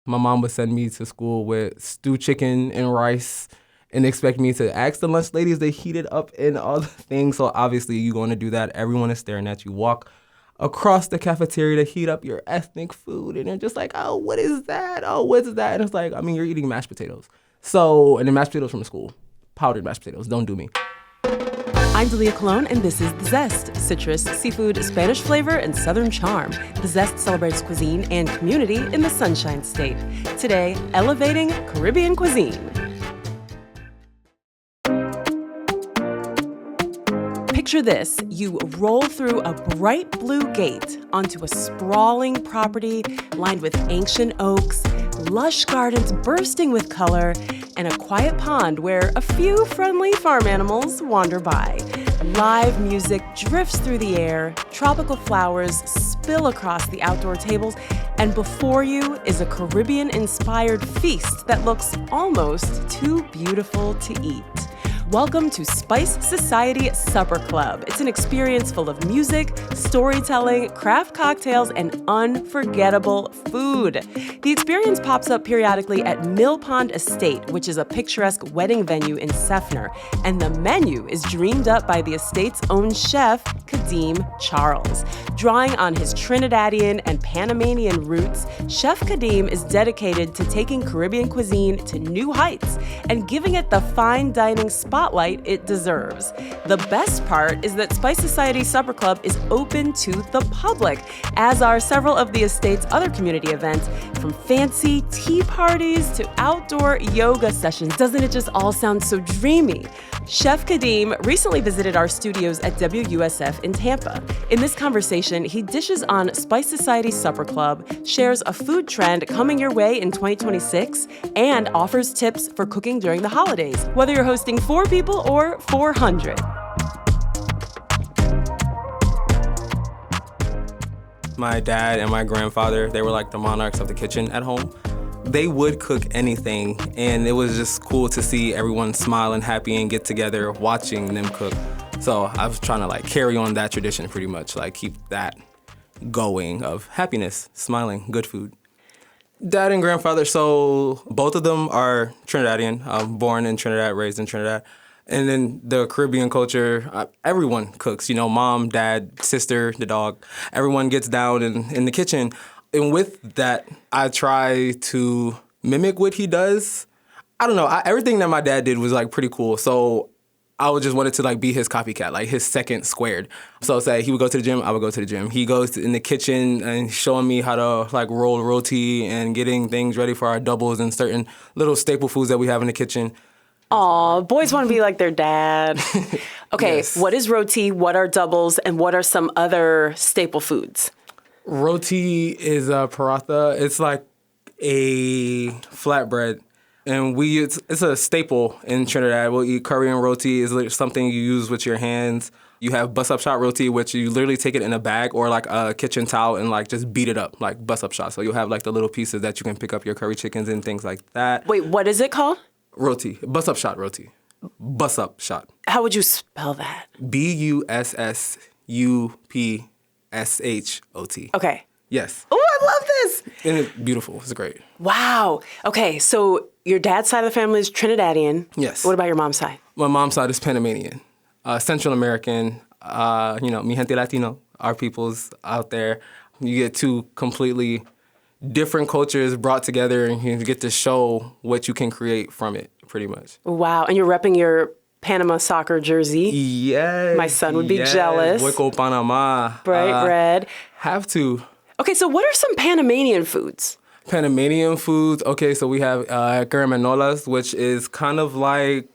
My mom would send me to school with stewed chicken and rice and expect me to ask the lunch ladies to heat it up and other things. So obviously you're going to do that. Everyone is staring at you. Walk across the cafeteria to heat up your ethnic food. And they're just like, oh, what is that? Oh, what is that? And it's like, I mean, you're eating mashed potatoes. And then mashed potatoes from school. Powdered mashed potatoes. Don't do me. I'm Dalia Colon, and this is The Zest. Citrus, seafood, Spanish flavor, and Southern charm. The Zest celebrates cuisine and community in the Sunshine State. Today, elevating Caribbean cuisine. Picture this. You roll through a bright blue gate onto a sprawling property lined with ancient oaks, lush gardens bursting with color, and a quiet pond where a few friendly farm animals wander by. Live music drifts through the air, tropical flowers spill across the outdoor tables, and before you is a Caribbean-inspired feast that looks almost too beautiful to eat. Welcome to Spice Society Supper Club. It's an experience full of music, storytelling, craft cocktails, and unforgettable food. The experience pops up periodically at Mill Pond Estate, which is a picturesque wedding venue in Seffner, and the menu is dreamed up by the estate's own chef, Khadeem Charles. Drawing on his Trinidadian and Panamanian roots, Chef Khadeem is dedicated to taking Caribbean cuisine to new heights and giving it the fine dining spotlight it deserves. The best part is that Spice Society Supper Club is open to the public, as are several of the estate's other community events, from fancy tea parties to outdoor yoga sessions. Doesn't it just all sound so dreamy? Chef Khadeem recently visited our studios at WUSF in Tampa. In this conversation, he dishes on Spice Society Supper Club, shares a food trend coming your way in 2026, and offers tips for cooking during the holidays, whether you're hosting 4 people or 400. My dad and my grandfather, they were like the monarchs of the kitchen at home. They would cook anything, and it was just cool to see everyone smile and happy and get together watching them cook. So I was trying to like carry on that tradition pretty much, like keep that going of happiness, smiling, good food. Dad and grandfather, so both of them are Trinidadian, born in Trinidad, raised in Trinidad. And then the Caribbean culture, everyone cooks, mom, dad, sister, the dog. Everyone gets down in the kitchen. And with that, I try to mimic what he does. I don't know. Everything that my dad did was like pretty cool. So I would just wanted to like be his copycat, like his second squared. So say he would go to the gym, I would go to the gym. He goes in the kitchen and showing me how to like roll roti and getting things ready for our doubles and certain little staple foods that we have in the kitchen. Aw, boys want to be like their dad. Okay, yes. What is roti? What are doubles? And what are some other staple foods? Roti is a paratha. It's like a flatbread. And it's a staple in Trinidad. We'll eat curry and roti. Is something you use with your hands. You have bus-up shot roti, which you literally take it in a bag or like a kitchen towel and like just beat it up, like bus-up shot. So you'll have like the little pieces that you can pick up your curry chickens and things like that. Wait, what is it called? Roti. Bus-up shot roti. Bus-up shot. How would you spell that? BUSSUPSHOT. Okay. Yes. Oh, I love this. And it's beautiful. It's great. Wow. Okay, so your dad's side of the family is Trinidadian. Yes. What about your mom's side? My mom's side is Panamanian. Central American, mi gente Latino, our peoples out there. You get two completely different cultures brought together and you get to show what you can create from it, pretty much. Wow. And you're repping your Panama soccer jersey. Yes. My son would be jealous. Hueco Panama. Bright red. Have to. Okay, so what are some Panamanian foods? Panamanian foods. Okay, so we have caramanolas, which is kind of like,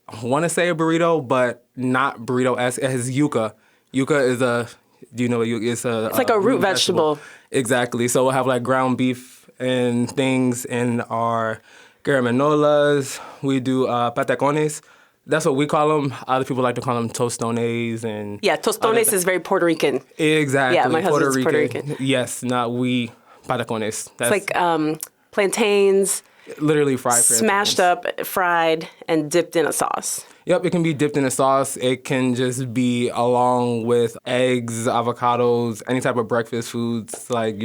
I want to say a burrito, but not burrito-esque. It has yuca. Yuca is it's like a root vegetable. Exactly. So we'll have like ground beef and things in our caramanolas. We do patacones. That's what we call them. Other people like to call them tostones. And yeah, tostones is very Puerto Rican. Exactly. Yeah, my husband's Puerto Rican. Yes, not we patacones. It's like plantains. Literally fried. Smashed up, fried, and dipped in a sauce. Yep, it can be dipped in a sauce. It can just be along with eggs, avocados, any type of breakfast foods, like,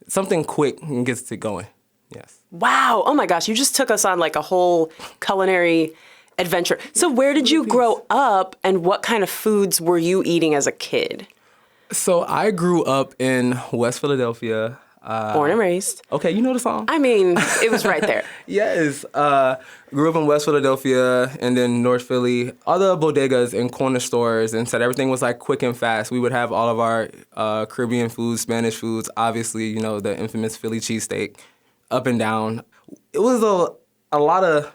something quick and gets it going. Yes. Wow. Oh my gosh. You just took us on like a whole culinary adventure. So where did you grow up and what kind of foods were you eating as a kid? So I grew up in West Philadelphia. Born and raised. Okay, you know the song? I mean, it was right there. Yes. Grew up in West Philadelphia and then North Philly. All the bodegas and corner stores, and said everything was like quick and fast. We would have all of our Caribbean foods, Spanish foods, obviously, you know, the infamous Philly cheesesteak, up and down. It was a lot of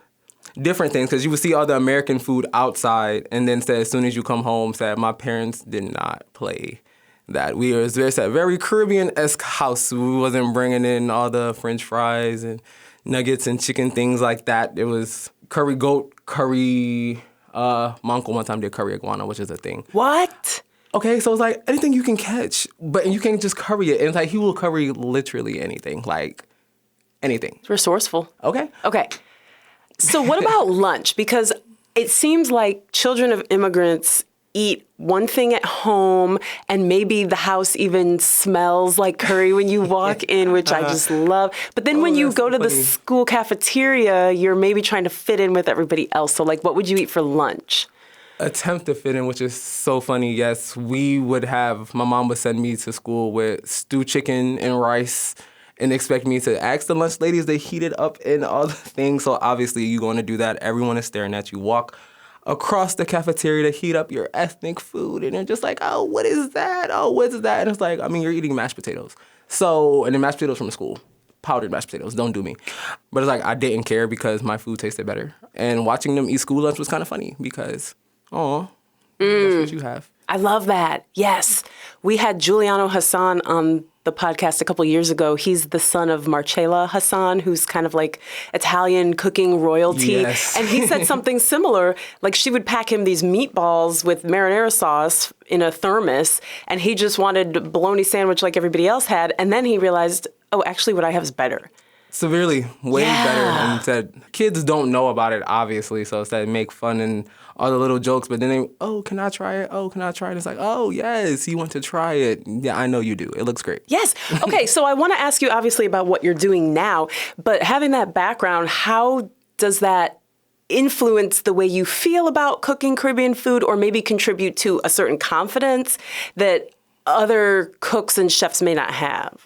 different things because you would see all the American food outside and then said as soon as you come home, said my parents did not play that. We were very Caribbean-esque house. We wasn't bringing in all the French fries and nuggets and chicken things like that. It was curry goat, curry. My uncle one time did curry iguana, which is a thing. What? Okay, so it's like anything you can catch, but you can't just curry it. And it's like he will curry literally anything, like anything. It's resourceful. Okay. Okay. So what about lunch? Because it seems like children of immigrants eat one thing at home and maybe the house even smells like curry when you walk in, which I just love. But then when you go to the school cafeteria, you're maybe trying to fit in with everybody else. So like, what would you eat for lunch? Attempt to fit in, which is so funny. Yes, my mom would send me to school with stewed chicken and rice and expect me to ask the lunch ladies to heat it up and all the things. So obviously you're going to do that. Everyone is staring at you. Walk across the cafeteria to heat up your ethnic food. And they're just like, oh, what is that? Oh, what is that? And it's like, I mean, you're eating mashed potatoes. And then mashed potatoes from the school. Powdered mashed potatoes, don't do me. But it's like, I didn't care because my food tasted better. And watching them eat school lunch was kind of funny because, that's what you have. I love that. Yes. We had Giuliano Hassan on the podcast a couple years ago. He's the son of Marcella Hassan, who's kind of like Italian cooking royalty. Yes. And he said something similar. Like she would pack him these meatballs with marinara sauce in a thermos, and he just wanted a bologna sandwich like everybody else had. And then he realized, oh, actually what I have is better. Severely, way better. And said kids don't know about it, obviously, so it's that make fun and all the little jokes, but then they, oh, can I try it? Oh, can I try it? It's like, oh, yes, you want to try it. Yeah, I know you do. It looks great. Yes. Okay, so I want to ask you, obviously, about what you're doing now, but having that background, how does that influence the way you feel about cooking Caribbean food or maybe contribute to a certain confidence that other cooks and chefs may not have?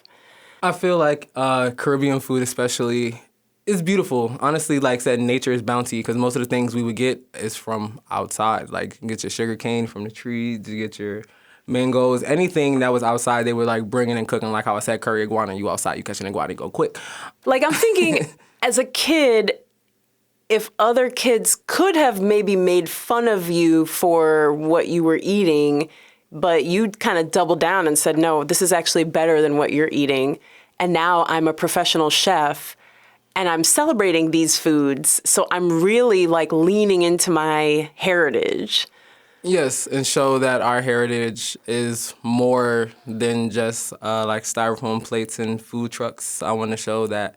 I feel like Caribbean food especially is beautiful. Honestly, like I said, nature is bounty because most of the things we would get is from outside. Like you get your sugar cane from the trees, you get your mangoes, anything that was outside, they were like bringing and cooking. Like how I said, curry iguana, you outside, you catch an iguana, you go quick. Like I'm thinking as a kid, if other kids could have maybe made fun of you for what you were eating, but you kind of doubled down and said, no, this is actually better than what you're eating. And now I'm a professional chef and I'm celebrating these foods. So I'm really like leaning into my heritage. Yes, and show that our heritage is more than just like styrofoam plates and food trucks. I want to show that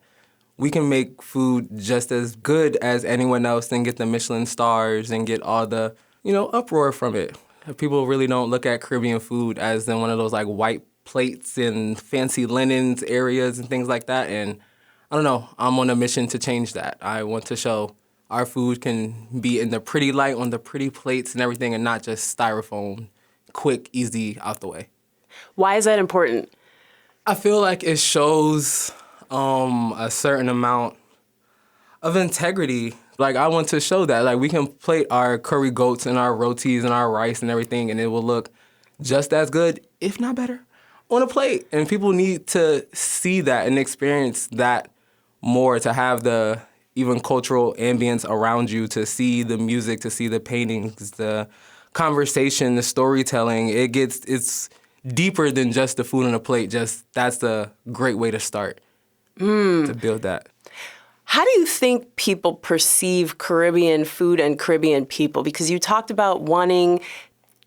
we can make food just as good as anyone else and get the Michelin stars and get all the, uproar from it. People really don't look at Caribbean food as in one of those like white plates and fancy linens areas and things like that. And I don't know, I'm on a mission to change that. I want to show our food can be in the pretty light on the pretty plates and everything and not just styrofoam, quick, easy, out the way. Why is that important? I feel like it shows a certain amount of integrity. Like, I want to show that. Like, we can plate our curry goats and our rotis and our rice and everything, and it will look just as good, if not better, on a plate. And people need to see that and experience that more, to have the even cultural ambience around you, to see the music, to see the paintings, the conversation, the storytelling. It's deeper than just the food on a plate. That's a great way to start, to build that. How do you think people perceive Caribbean food and Caribbean people? Because you talked about wanting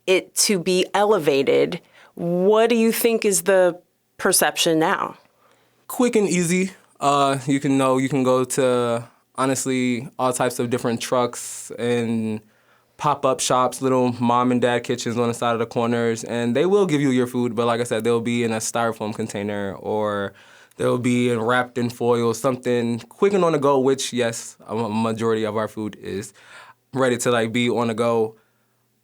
it to be elevated. What do you think is the perception now? Quick and easy. You can go to, honestly, all types of different trucks and pop-up shops, little mom and dad kitchens on the side of the corners, and they will give you your food, but like I said, they'll be in a styrofoam container, or They'll be wrapped in foil, something quick and on the go, which, yes, a majority of our food is ready to like be on the go.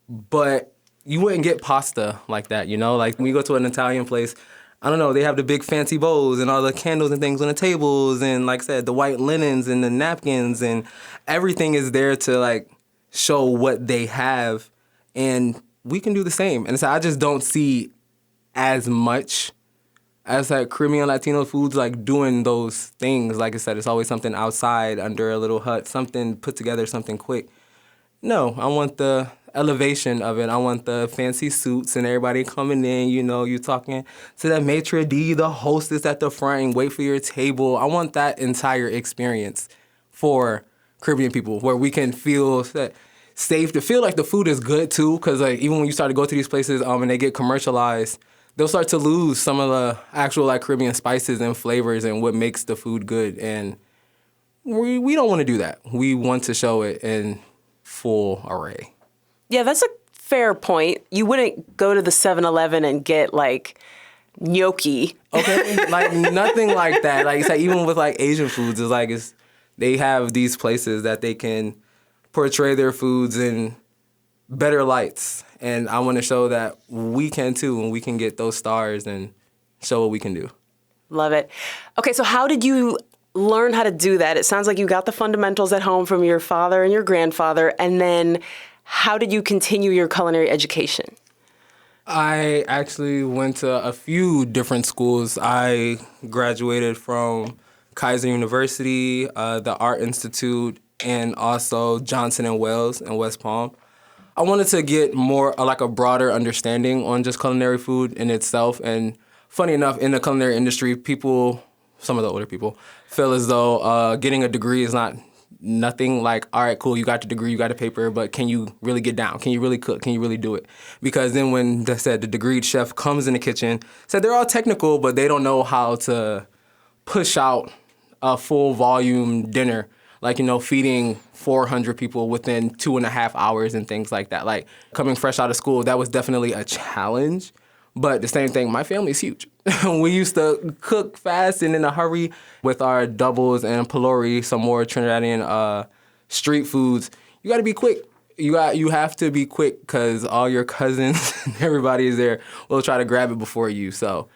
But you wouldn't get pasta like that, you know? Like when you go to an Italian place, I don't know, they have the big fancy bowls and all the candles and things on the tables and, like I said, the white linens and the napkins and everything is there to like show what they have. And we can do the same. And so I just don't see as much as like Caribbean Latino foods like doing those things. Like I said, it's always something outside under a little hut, something put together, something quick. No, I want the elevation of it. I want the fancy suits and everybody coming in, you know, you talking to the maitre d', the hostess at the front and wait for your table. I want that entire experience for Caribbean people where we can feel safe, to feel like the food is good too, because like even when you start to go to these places and they get commercialized, they'll start to lose some of the actual like Caribbean spices and flavors and what makes the food good. And we don't want to do that. We want to show it in full array. Yeah, that's a fair point. You wouldn't go to the 7-Eleven and get like gnocchi. Okay, like nothing like that. Like it's like even with like Asian foods, they have these places that they can portray their foods in better lights. And I want to show that we can too, and we can get those stars and show what we can do. Love it. Okay, so how did you learn how to do that? It sounds like you got the fundamentals at home from your father and your grandfather, and then how did you continue your culinary education? I actually went to a few different schools. I graduated from Kaiser University, the Art Institute, and also Johnson & Wales in West Palm. I wanted to get more, like a broader understanding on just culinary food in itself. And funny enough, in the culinary industry, some of the older people, feel as though getting a degree is not nothing. Like, all right, cool, you got the degree, you got the paper, but can you really get down? Can you really cook? Can you really do it? Because then when they said the degreed chef comes in the kitchen, said they're all technical, but they don't know how to push out a full volume dinner. Like, you know, feeding 400 people within 2.5 hours and things like that. Like, coming fresh out of school, that was definitely a challenge. But the same thing, my family's huge. We used to cook fast and in a hurry with our doubles and pilori, some more Trinidadian street foods. You got to be quick. You have to be quick because all your cousins and everybody is there will try to grab it before you. So,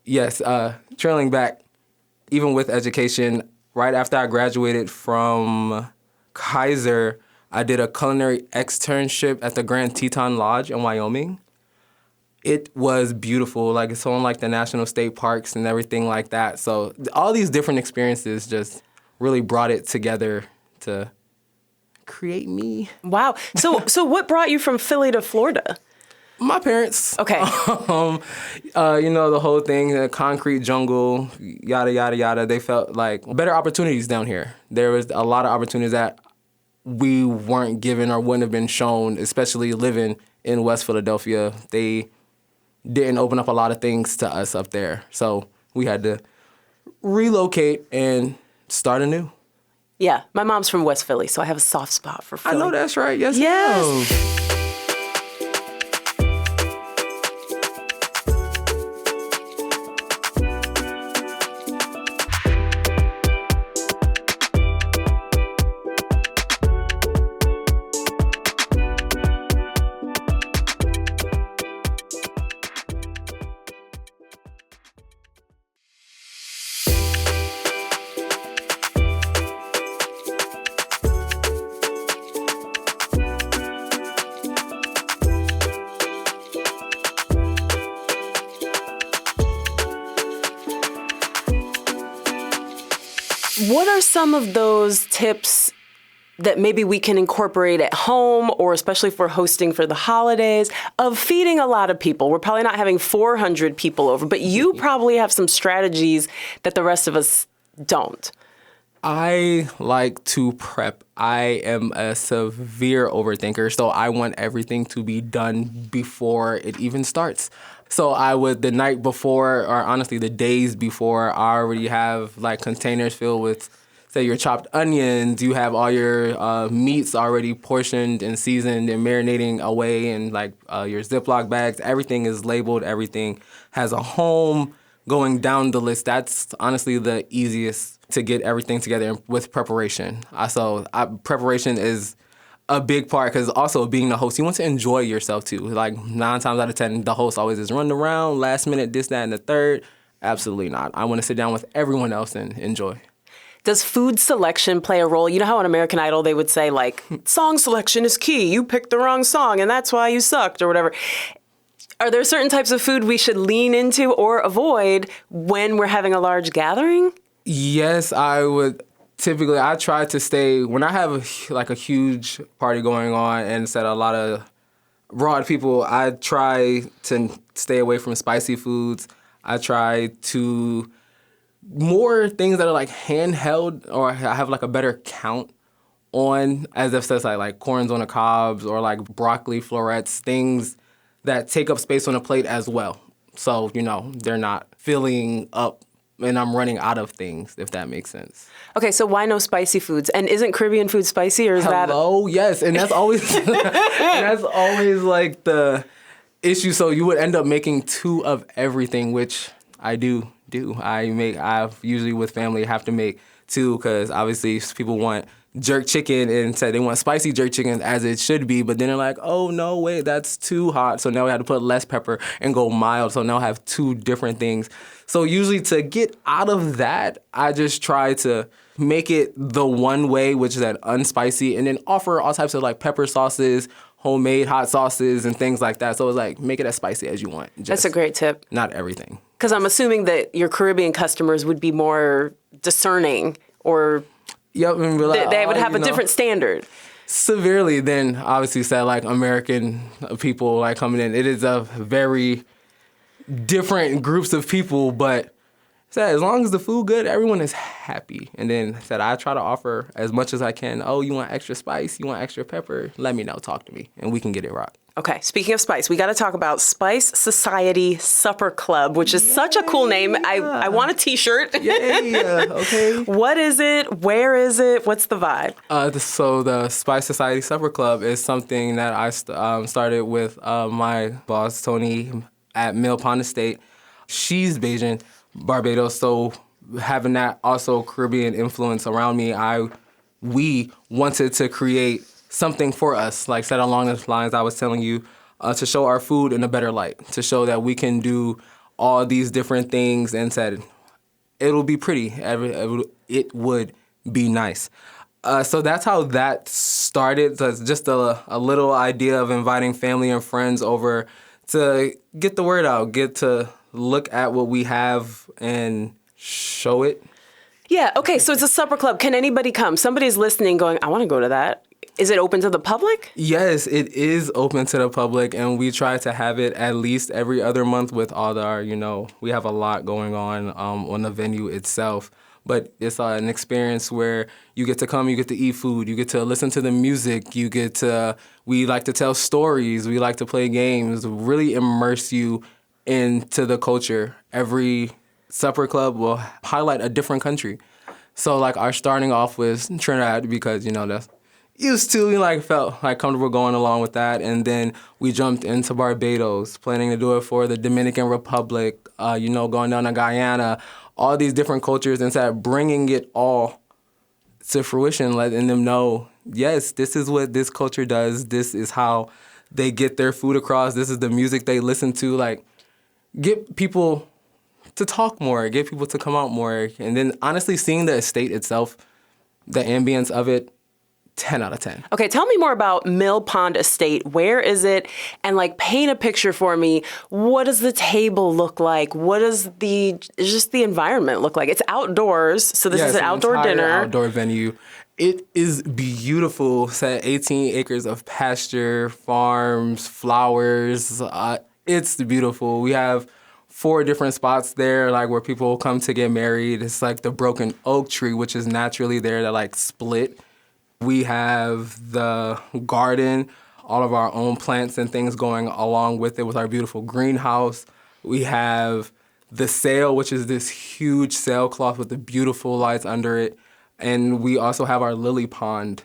yes, trailing back, even with education, right after I graduated from Kaiser, I did a culinary externship at the Grand Teton Lodge in Wyoming. It was beautiful. Like, it's on like the national state parks and everything like that. So all these different experiences just really brought it together to create me. Wow. So what brought you from Philly to Florida? My parents. Okay. You know, the whole thing, the concrete jungle, yada, yada, yada. They felt like better opportunities down here. There was a lot of opportunities that we weren't given or wouldn't have been shown, especially living in West Philadelphia. They didn't open up a lot of things to us up there. So we had to relocate and start anew. Yeah, my mom's from West Philly, so I have a soft spot for Philly. I know that's right. Yes. Yes. Ma'am. What are some of those tips that maybe we can incorporate at home, or especially for hosting for the holidays, of feeding a lot of people? We're probably not having 400 people over, but you probably have some strategies that the rest of us don't. I like to prep. I am a severe overthinker, so I want everything to be done before it even starts. So I would, the night before, or honestly the days before, I already have like containers filled with, say, your chopped onions. You have all your meats already portioned and seasoned and marinating away in like your Ziploc bags. Everything is labeled. Everything has a home. going down the list, that's honestly the easiest to get everything together with preparation. Preparation is a big part because also being the host, you want to enjoy yourself too. Like 9 times out of 10, the host always is running around, last minute, this, that, and the third. Absolutely not. I want to sit down with everyone else and enjoy. Does food selection play a role? You know how on American Idol they would say, like, song selection is key. You picked the wrong song, and that's why you sucked, or whatever. Are there certain types of food we should lean into or avoid when we're having a large gathering? Yes, I would. Typically, I try to stay, when I have a huge party going on and said a lot of broad people, I try to stay away from spicy foods. I try to more things that are like handheld, or I have like a better count on, as if it's like corns on the cobs or like broccoli florets, things that take up space on a plate as well. So, they're not filling up and I'm running out of things, if that makes sense. Okay, so why no spicy foods? And isn't Caribbean food spicy, or is that? Oh, yes, and that's always like the issue. So you would end up making 2 of everything, which I do. I usually with family have to make 2 because obviously people want jerk chicken and say they want spicy jerk chicken as it should be, but then they're like, oh no, wait, that's too hot. So now we have to put less pepper and go mild. So now I have 2 different things. So usually to get out of that, I just try to make it the one way, which is that unspicy, and then offer all types of like pepper sauces, homemade hot sauces, and things like that. So it's like, make it as spicy as you want. That's a great tip. Not everything. Because I'm assuming that your Caribbean customers would be more discerning, or yep, and be like, they would have a different standard. Severely than obviously said like American people like coming in. It is a very different groups of people, but said as long as the food good, everyone is happy. And then said I try to offer as much as I can. Oh, you want extra spice? You want extra pepper? Let me know. Talk to me, and we can get it right. Okay, speaking of spice, we got to talk about Spice Society Supper Club, which is such a cool name. I want a T-shirt. Yeah, okay. What is it? Where is it? What's the vibe? So the Spice Society Supper Club is something that I started with my boss, Tony, at Mill Pond Estate. She's Bajan, Barbados, so having that also Caribbean influence around me, we wanted to create something for us, like said along the lines I was telling you, to show our food in a better light, to show that we can do all these different things, and said it'll be pretty, it would be nice. So that's how that started. So it's just a little idea of inviting family and friends over to get the word out, get to look at what we have and show it. Yeah, okay, so it's a supper club. Can anybody come? Somebody's listening going, I want to go to that. Is it open to the public? Yes, it is open to the public, and we try to have it at least every other month with all our, we have a lot going on the venue itself. But it's an experience where you get to come, you get to eat food, you get to listen to the music, we like to tell stories, we like to play games, really immerse you into the culture. Every supper club will highlight a different country. So like our starting off was Trinidad because, that's used to, felt like comfortable going along with that. And then we jumped into Barbados, planning to do it for the Dominican Republic, going down to Guyana, all these different cultures, and started bringing it all to fruition, letting them know, yes, this is what this culture does. This is how they get their food across. This is the music they listen to. Like, get people to talk more, get people to come out more. And then honestly, seeing the estate itself, the ambience of it, 10 out of 10. Okay, tell me more about Mill Pond Estate. Where is it? And paint a picture for me. What does the table look like? What does the environment look like? It's outdoors, so this is an outdoor dinner. Outdoor venue. It is beautiful. It's at 18 acres of pasture, farms, flowers. It's beautiful. We have 4 different spots there, where people come to get married. It's the broken oak tree, which is naturally there that split. We have the garden, all of our own plants and things going along with it with our beautiful greenhouse. We have the sail, which is this huge sailcloth with the beautiful lights under it. And we also have our lily pond.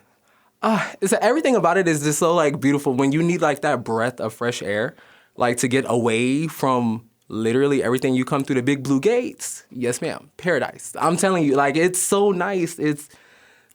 Everything about it is just so beautiful. When you need that breath of fresh air, to get away from literally everything you come through the big blue gates. Yes, ma'am. Paradise. I'm telling you, like, it's so nice. It's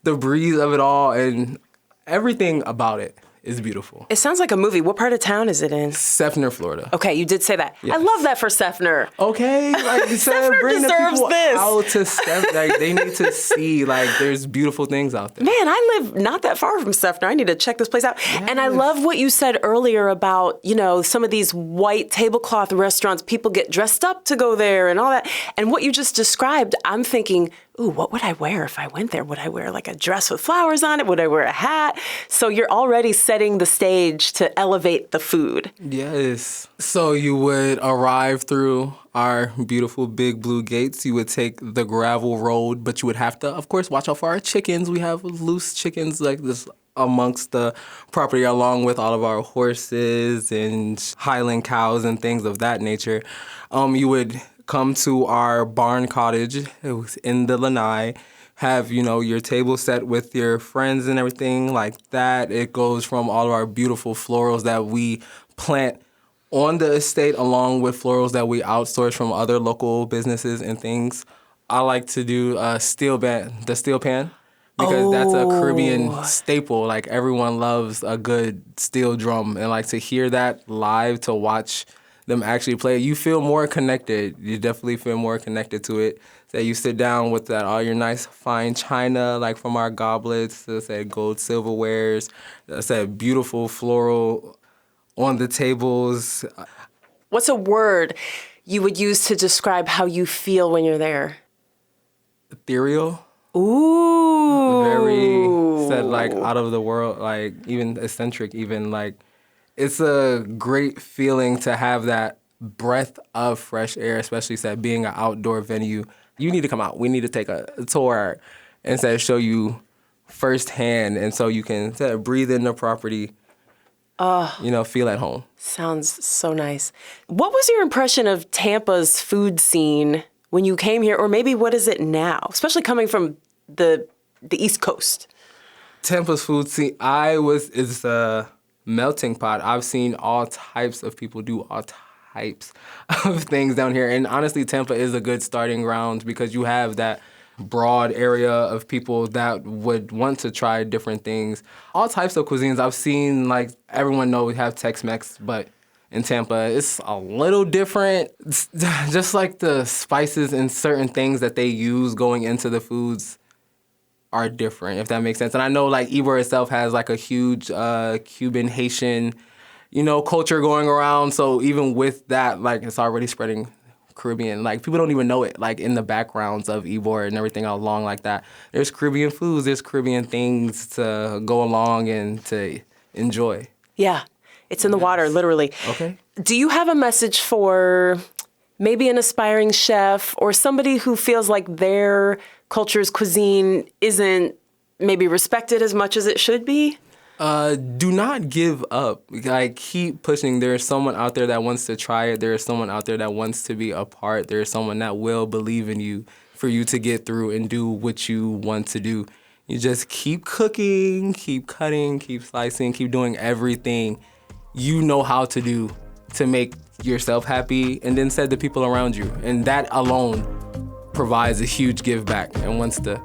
the breeze of it all and everything about it is beautiful. It sounds like a movie. What part of town is it in? Seffner, Florida. Okay, you did say that. Yes. I love that for Seffner. Okay, like you said, Seffner bring the deserves people this. out to Seffner. Like, they need to see, like, there's beautiful things out there. Man, I live not that far from Seffner. I need to check this place out. Yes. And I love what you said earlier about, you know, some of these white tablecloth restaurants, people get dressed up to go there and all that. And what you just described, I'm thinking, ooh, what would I wear if I went there? Would I wear like a dress with flowers on it? Would I wear a hat? So you're already setting the stage to elevate the food. Yes. So you would arrive through our beautiful big blue gates. You would take the gravel road, but you would have to, of course, watch out for our chickens. We have loose chickens like this amongst the property, along with all of our horses and Highland cows and things of that nature. You would come to our barn cottage. It was in the lanai. Have, you know, your table set with your friends and everything like that. It goes from all of our beautiful florals that we plant on the estate, along with florals that we outsource from other local businesses and things. I like to do the steel pan, because that's a Caribbean staple. Like, everyone loves a good steel drum, and like to hear that live, to watch them actually play, you feel more connected. You definitely feel more connected to it. So you sit down with that, all your nice fine china, like from our goblets, that gold silverwares, that beautiful floral on the tables. What's a word you would use to describe how you feel when you're there? Ethereal. Ooh. Very, said, like, out of the world, like, even eccentric, even, like, it's a great feeling to have that breath of fresh air, especially said being an outdoor venue. You need to come out. We need to take a tour and show you firsthand, and so you can breathe in the property. You know, feel at home. Sounds so nice. What was your impression of Tampa's food scene when you came here, or maybe what is it now, especially coming from the East Coast? Tampa's food scene, it's a melting pot. I've seen all types of people do all types of things down here. And honestly, Tampa is a good starting ground because you have that broad area of people that would want to try different things. All types of cuisines. I've seen, like, everyone knows we have Tex-Mex, but in Tampa, it's a little different. It's just like the spices and certain things that they use going into the foods are different, if that makes sense. And I know, like, Ybor itself has, like, a huge Cuban, Haitian, you know, culture going around. So even with that, like, it's already spreading Caribbean. Like, people don't even know it, like, in the backgrounds of Ybor and everything along like that. There's Caribbean foods, there's Caribbean things to go along and to enjoy. Yeah, it's in the water, literally. Okay. Do you have a message for maybe an aspiring chef or somebody who feels like their culture's cuisine isn't maybe respected as much as it should be? Do not give up. Like, keep pushing. There is someone out there that wants to try it. There is someone out there that wants to be a part. There is someone that will believe in you for you to get through and do what you want to do. You just keep cooking, keep cutting, keep slicing, keep doing everything you know how to do to make yourself happy, and then said the people around you. And that alone provides a huge give back and wants to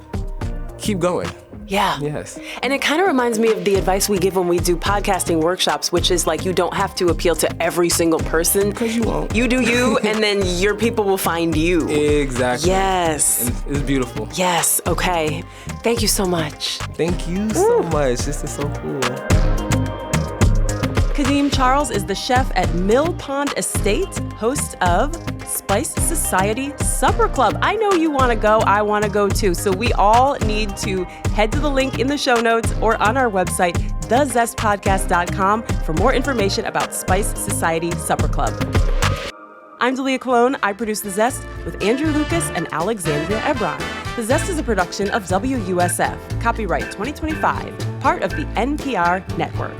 keep going. Yeah. Yes. And it kind of reminds me of the advice we give when we do podcasting workshops, which is like, you don't have to appeal to every single person. Because you won't. You do you, and then your people will find you. Exactly. Yes. And it's beautiful. Yes. Okay. Thank you so much. Thank you so much. This is so cool. Khadeem Charles is the chef at Mill Pond Estate, host of Spice Society Supper Club. I know you want to go. I want to go too. So we all need to head to the link in the show notes or on our website, thezestpodcast.com, for more information about Spice Society Supper Club. I'm Dalia Colon. I produce The Zest with Andrew Lucas and Alexandria Ebron. The Zest is a production of WUSF. Copyright 2025, part of the NPR network.